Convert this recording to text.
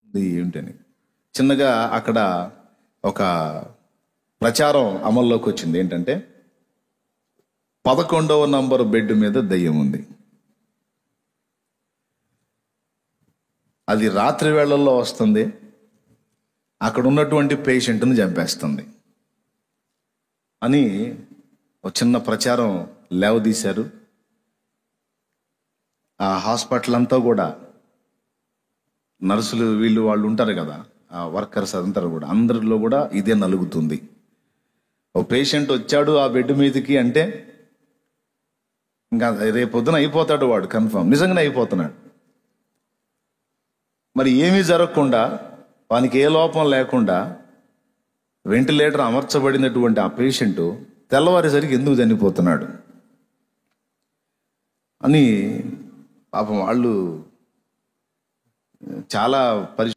ఇది ఏమిటని చిన్నగా అక్కడ ఒక ప్రచారం అమల్లోకి వచ్చింది. ఏంటంటే 11వ నంబర్ బెడ్ మీద దయ్యం ఉంది. అది రాత్రి వేళల్లో వస్తుంది, అక్కడ ఉన్నటువంటి పేషెంట్ని చంపేస్తుంది అని ఒక చిన్న ప్రచారం లేవదీశారు. ఆ హాస్పిటల్ అంతా కూడా నర్సులు వీళ్ళు వాళ్ళు ఉంటారు కదా, ఆ వర్కర్స్ అంతా కూడా అందరిలో కూడా ఇదే నలుగుతుంది. ఓ పేషెంట్ వచ్చాడు ఆ బెడ్ మీదకి అంటే ఇంకా రేపొద్దున అయిపోతాడు వాడు, కన్ఫర్మ్ నిజంగానే అయిపోతున్నాడు. మరి ఏమీ జరగకుండా, వానికి ఏ లోపం లేకుండా వెంటిలేటర్ అమర్చబడినటువంటి ఆ పేషెంట్ తెల్లవారేసరికి ఎందుకు చనిపోతున్నాడు అని పాపం వాళ్ళు చాలా